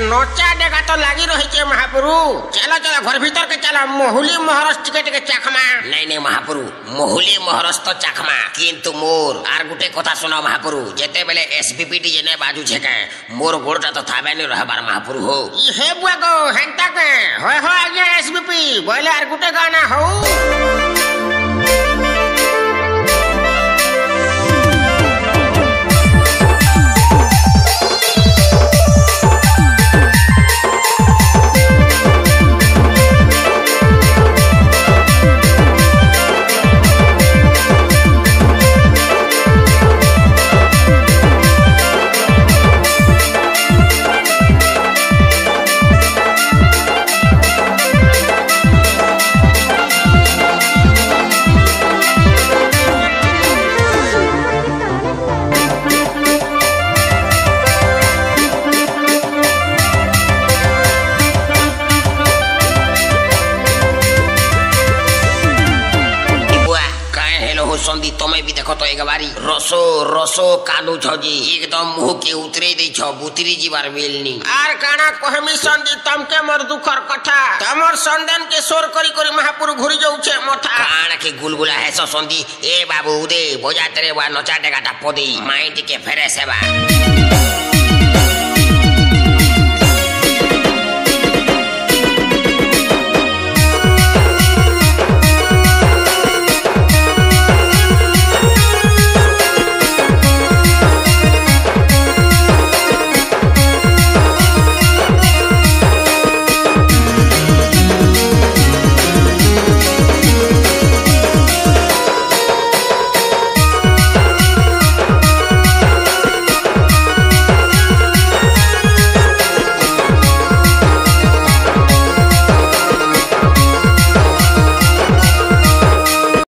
नचा डेगा तो लगी रही है महाप्रभु। चलो चलो घर भीतर के चलो मोहुली मोहरस टिके चाखमा। नहीं नहीं महाप्रभु मोहुली मोहरस तो चाखमा किंतु मोर आर गुटे कथा सुनो महाप्रभु जेते बेले एसबीपीटी जेने बाजू छेके मोर गोड़टा तो थाबे नहीं रहबार महाप्रभु हो। हे बुआ गो हेंता के होय हो आज्ञा एसबीपी बोले आर गुटे गाना हो। संदी तुम्हें भी देखो तो एक बारी रसो रसो कादू छजी एकदम मुंह के उतरे दे छ बुतरी जीवार बेलनी आर काना कहमी संदी तमके मोर दुखर कथा तमर संदन के सोर करी करी महापुरु घुरी जाऊ छे मथा काना के गुलगुला है सो संदी ए बाबू उदे बजा तेरे वा नचा डेगाटा पदी माइंड के फेरे सेबा।